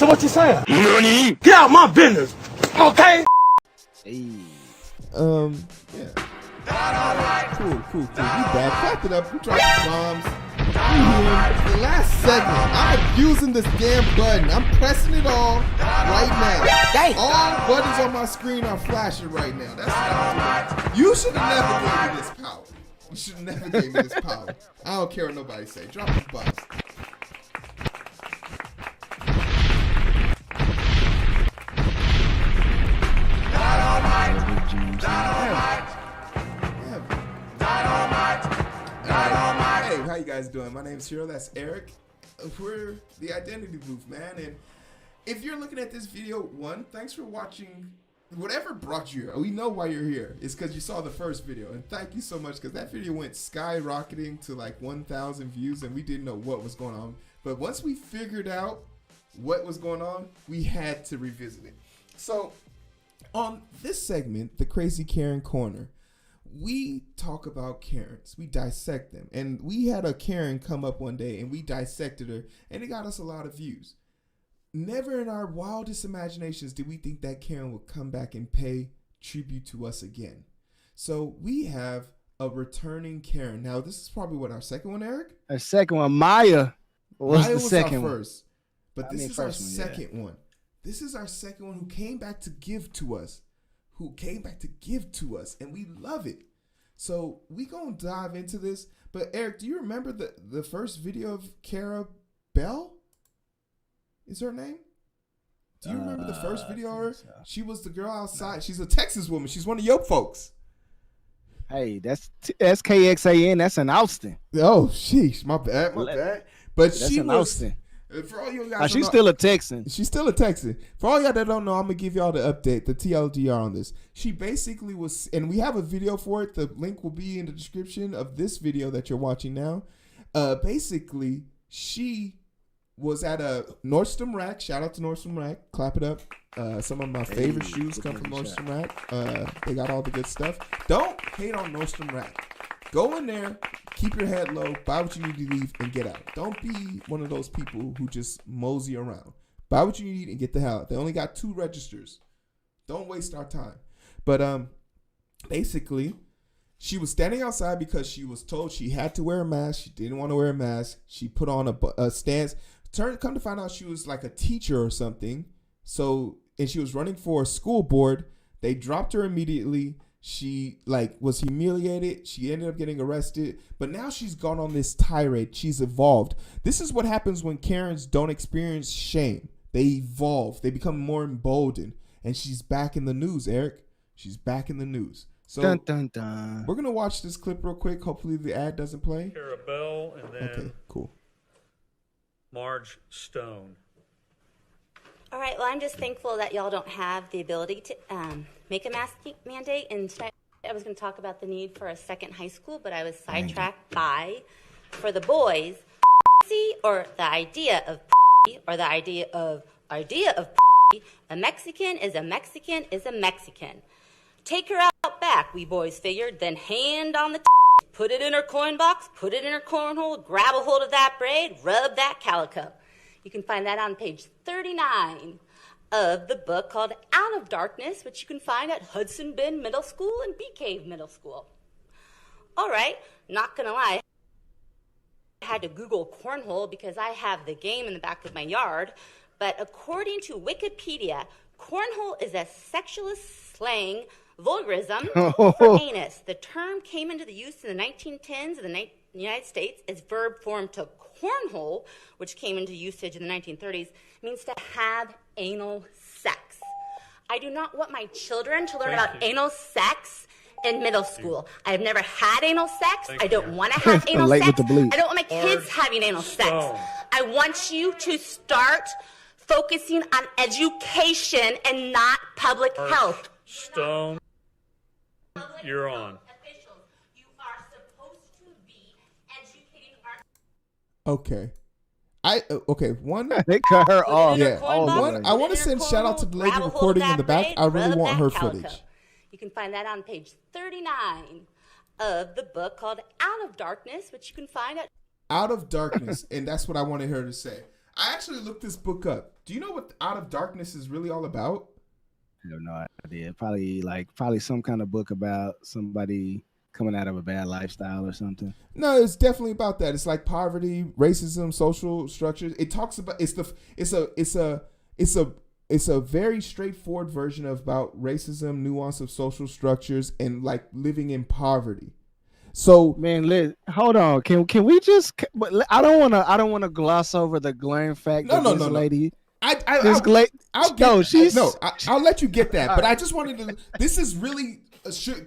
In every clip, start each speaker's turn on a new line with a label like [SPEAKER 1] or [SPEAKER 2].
[SPEAKER 1] what you're saying. Nani? Get out my business, okay?
[SPEAKER 2] Hey.
[SPEAKER 3] Yeah. Cool. We back. Clap it up. We dropping bombs. We here. The last segment. I'm using this damn button. I'm pressing it all right now.
[SPEAKER 2] Dang.
[SPEAKER 3] All buttons on my screen are flashing right now. That's what I'm doing. You should have never gave me this power. You should have never gave me this power. I don't care what nobody say. Drop the bombs. Hey, how you guys doing? My name's Hero. That's Eric. We're the Identity Booth, man. And if you're looking at this video, one, thanks for watching. Whatever brought you here, we know why you're here. It's because you saw the first video. And thank you so much, because that video went skyrocketing to like 1,000 views, and we didn't know what was going on. But once we figured out what was going on, we had to revisit it. So on this segment, the Crazy Karen Corner, we talk about Karens. We dissect them. And we had a Karen come up one day and we dissected her, and it got us a lot of views. Never in our wildest imaginations did we think that Karen would come back and pay tribute to us again. So we have a returning Karen. Now, this is probably what, our second one, Eric?
[SPEAKER 2] Our second one, Maya.
[SPEAKER 3] Maya
[SPEAKER 2] the second
[SPEAKER 3] our
[SPEAKER 2] one?
[SPEAKER 3] first. But this is our second one. This is our second one who came back to give to us. And we love it. So we gonna dive into this. But Eric, do you remember the first video of Cara Bell? Is her name? Do you remember the first video of her? So. She was the girl outside. No. She's a Texas woman. She's one of your folks.
[SPEAKER 2] Hey, that's KXAN. That's in Austin.
[SPEAKER 3] Oh, sheesh. My bad. But
[SPEAKER 2] that's
[SPEAKER 3] she
[SPEAKER 2] in
[SPEAKER 3] was.
[SPEAKER 2] Austin.
[SPEAKER 3] For all you guys,
[SPEAKER 2] she's still a Texan.
[SPEAKER 3] She's still a Texan. For all y'all that don't know, I'm gonna give y'all the update, the TLDR on this. She basically was, and we have a video for it. The link will be in the description of this video that you're watching now. Basically, she was at a Nordstrom Rack. Shout out to Nordstrom Rack. Clap it up. Some of my favorite shoes come from Nordstrom Rack. They got all the good stuff. Don't hate on Nordstrom Rack. Go in there, keep your head low, buy what you need to leave, and get out. Don't be one of those people who just mosey around. Buy what you need and get the hell out. They only got 2 registers. Don't waste our time. But basically, she was standing outside because she was told she had to wear a mask. She didn't want to wear a mask. She put on a stance. Come to find out, she was like a teacher or something. And she was running for a school board. They dropped her immediately. She was humiliated. She ended up getting arrested. But now she's gone on this tirade. She's evolved. This is what happens when Karens don't experience shame. They evolve. They become more emboldened. And she's back in the news, Eric. She's back in the news. So
[SPEAKER 2] dun, dun, dun.
[SPEAKER 3] We're going to watch this clip real quick. Hopefully the ad doesn't play.
[SPEAKER 4] Cara Bell and then
[SPEAKER 3] okay, cool.
[SPEAKER 4] Marge Stone.
[SPEAKER 5] All right, well, I'm just thankful that y'all don't have the ability to make a mask mandate. And tonight I was going to talk about the need for a second high school, but I was sidetracked by, for the boys, or the idea of or the idea of a Mexican is a Mexican is a Mexican. Take her out back, we boys figured, then hand on the put it in her coin box, put it in her cornhole, grab a hold of that braid, rub that calico. You can find that on page 39 of the book called Out of Darkness, which you can find at Hudson Bend Middle School and Bee Cave Middle School. All right, not gonna lie, I had to Google cornhole because I have the game in the back of my yard, but according to Wikipedia, cornhole is a sexualist slang vulgarism for anus. The term came into the use in the 1910s in the United States as verb form to cornhole, which came into usage in the 1930s, means to have anal sex. I do not want my children to learn about anal sex in middle school. I have never had anal sex. I don't want to have anal sex. I don't want my kids having anal sex. I want you to start focusing on education and not public health.
[SPEAKER 4] Stone, you're on.
[SPEAKER 5] You are supposed to be educating our...
[SPEAKER 3] Okay. One.
[SPEAKER 2] They cut her off.
[SPEAKER 3] Yeah. I want to send shout out to the lady recording in the back. I really want her footage.
[SPEAKER 5] You can find that on page 39 of the book called Out of Darkness, which you can find at
[SPEAKER 3] Out of Darkness, and that's what I wanted her to say. I actually looked this book up. Do you know what Out of Darkness is really all about?
[SPEAKER 2] I have no idea. Probably some kind of book about somebody coming out of a bad lifestyle or something.
[SPEAKER 3] No, it's definitely about that. It's like poverty, racism, social structures. It talks about it's a very straightforward version of about racism, nuance of social structures, and like living in poverty. So
[SPEAKER 2] man, hold on. Can we just? But I don't want to gloss over the glaring fact that this lady.
[SPEAKER 3] I'll let you get that, but I just wanted to. This is really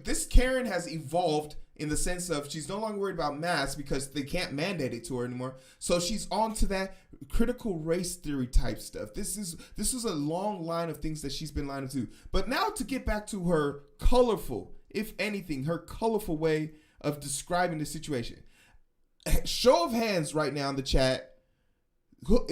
[SPEAKER 3] this Karen has evolved in the sense of she's no longer worried about masks because they can't mandate it to her anymore. So she's on to that critical race theory type stuff. This is a long line of things that she's been lining to. But now to get back to her colorful, if anything, her colorful way of describing the situation. Show of hands right now in the chat.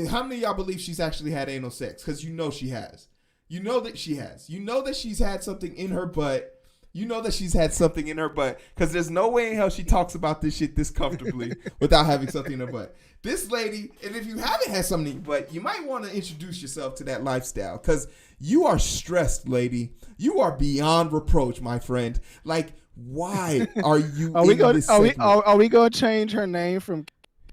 [SPEAKER 3] How many of y'all believe she's actually had anal sex? Because you know she has. You know that she has. You know that she's had something in her butt. You know that she's had something in her butt. Because there's no way in hell she talks about this shit this comfortably without having something in her butt. This lady, and if you haven't had something in your butt, you might want to introduce yourself to that lifestyle. Because you are stressed, lady. You are beyond reproach, my friend. Like, why are you
[SPEAKER 2] Are we going to change her name from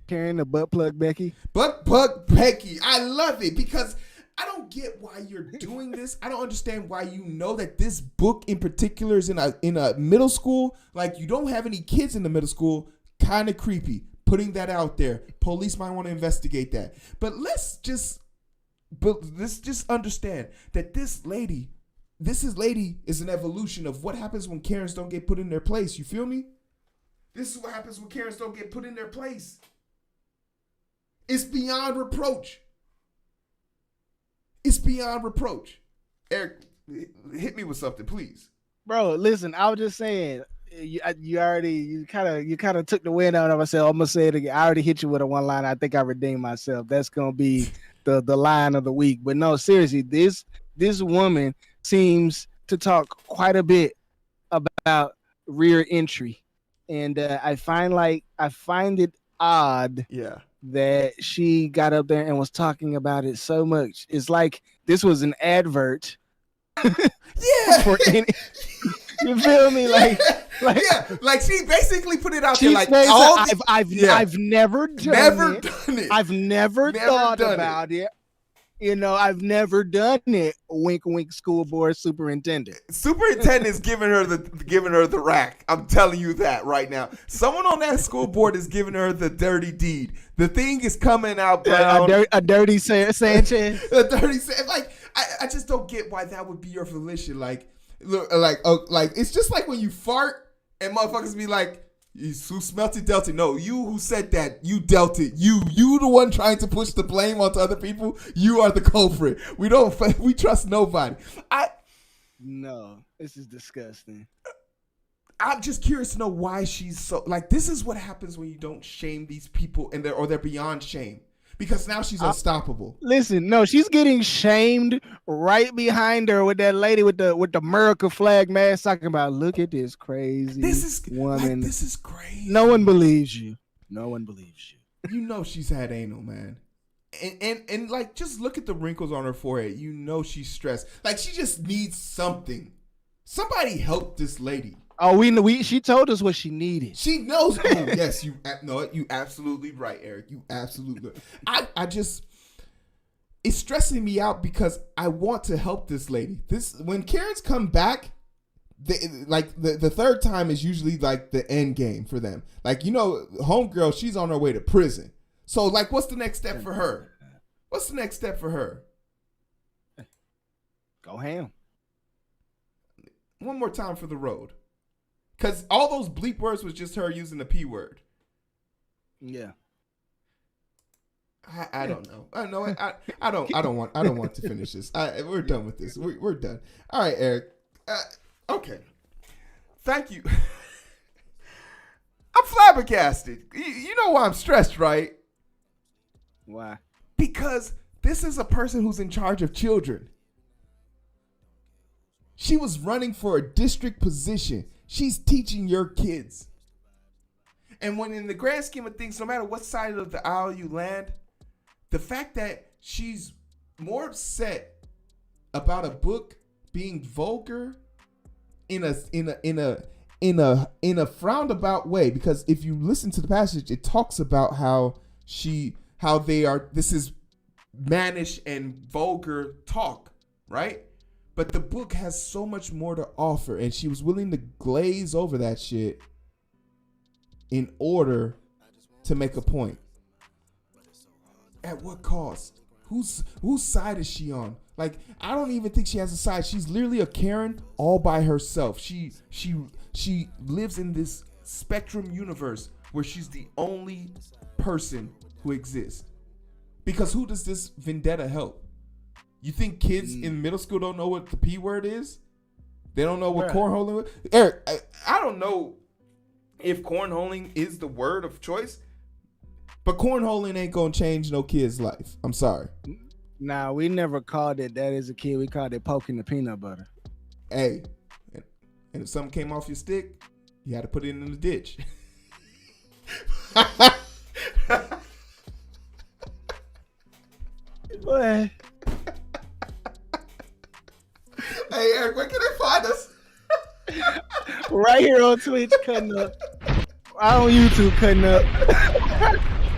[SPEAKER 2] Karen to Butt Plug Becky?
[SPEAKER 3] Butt Plug Becky. I love it because I don't get why you're doing this. I don't understand why you know that this book in particular is in a middle school. Like, you don't have any kids in the middle school. Kind of creepy. Putting that out there. Police might want to investigate that. But let's just understand that this lady is an evolution of what happens when Karens don't get put in their place. You feel me? This is what happens when Karens don't get put in their place. It's beyond reproach. It's beyond reproach. Eric, hit me with something, please.
[SPEAKER 2] Bro, listen, I was just saying, you kind of took the wind out of myself. I'm gonna say it again. I already hit you with a one line. I think I redeemed myself. That's gonna be the line of the week. But no, seriously, this woman seems to talk quite a bit about rear entry, and I find it odd.
[SPEAKER 3] Yeah.
[SPEAKER 2] That she got up there and was talking about it so much. It's like this was an advert.
[SPEAKER 3] Yeah.
[SPEAKER 2] You feel me? Like
[SPEAKER 3] she basically put it out
[SPEAKER 2] there.
[SPEAKER 3] Like,
[SPEAKER 2] I've never done it. I've never thought about it. You know, I've never done it. Wink, wink. School board superintendent.
[SPEAKER 3] Superintendent is giving her the rack. I'm telling you that right now. Someone on that school board is giving her the dirty deed. The thing is coming out brown.
[SPEAKER 2] A dirty Sanchez.
[SPEAKER 3] A dirty Sanchez. Like, I just don't get why that would be your volition. Like, look, like it's just like when you fart and motherfuckers be like, who smelt it dealt it. No, you who said that, you dealt it. You the one trying to push the blame onto other people. You are the culprit. We trust nobody.
[SPEAKER 2] No, this is disgusting.
[SPEAKER 3] I'm just curious to know why she's so like. This is what happens when you don't shame these people and they're beyond shame. Because now she's unstoppable.
[SPEAKER 2] Listen, no, she's getting shamed right behind her with that lady with the America flag mask talking about, look at this crazy woman.
[SPEAKER 3] This is crazy.
[SPEAKER 2] No one believes you. No one believes you.
[SPEAKER 3] You know she's had anal, man. And like, just look at the wrinkles on her forehead. You know she's stressed. Like, she just needs something. Somebody help this lady.
[SPEAKER 2] Oh, she told us what she needed.
[SPEAKER 3] She knows. Oh, yes, you absolutely right, Eric. You absolutely. I just, it's stressing me out because I want to help this lady. When Karens come back, the third time is usually like the end game for them. Like, you know, homegirl, she's on her way to prison. So, like, what's the next step for her? What's the next step for her?
[SPEAKER 2] Go ham.
[SPEAKER 3] One more time for the road. Because all those bleep words was just her using the P word.
[SPEAKER 2] Yeah.
[SPEAKER 3] I don't know. I don't want to finish this. We're done with this. We're done. All right, Eric. Okay. Thank you. I'm flabbergasted. You know why I'm stressed, right?
[SPEAKER 2] Why?
[SPEAKER 3] Because this is a person who's in charge of children. She was running for a district position. She's teaching your kids. And when in the grand scheme of things, no matter what side of the aisle you land, the fact that she's more upset about a book being vulgar in a frowned about way, because if you listen to the passage, it talks about how this is mannish and vulgar talk, right? But the book has so much more to offer, and she was willing to glaze over that shit in order to make a point. At what cost? Whose side is she on? Like, I don't even think she has a side. She's literally a Karen all by herself. She lives in this spectrum universe where she's the only person who exists. Because who does this vendetta help? You think kids in middle school don't know what the P word is? They don't know what cornholing is? Eric, I don't know if cornholing is the word of choice, but cornholing ain't gonna change no kid's life. I'm sorry.
[SPEAKER 2] Nah, we never called it that as a kid. We called it poking the peanut butter.
[SPEAKER 3] Hey, and if something came off your stick, you had to put it in the ditch.
[SPEAKER 2] Boy.
[SPEAKER 3] Hey, Eric, where can they find us?
[SPEAKER 2] Right here on Twitch, cutting up. On YouTube, cutting up.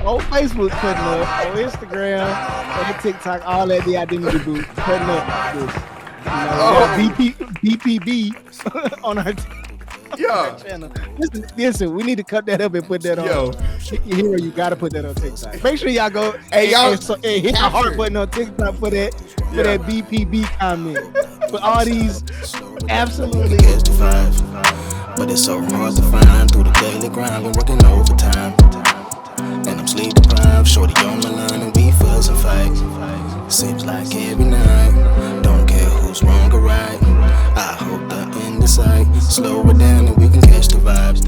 [SPEAKER 2] On Facebook, cutting up. On Instagram, and TikTok, all that the identity boot, cutting up this. DPB on our channel. Listen, we need to cut that up and put that on. Hero, you gotta put that on TikTok. Make sure y'all go and hit the heart button on TikTok for that BPB comment. For all these absolutely.
[SPEAKER 6] But it's so hard to find through the daily grind. Been working overtime, and I'm sleep deprived. Shorty on my line and we fuss and fight. Seems like every night. Don't care who's wrong or right. I hope the end is sight. Slow it down and we can catch the vibes.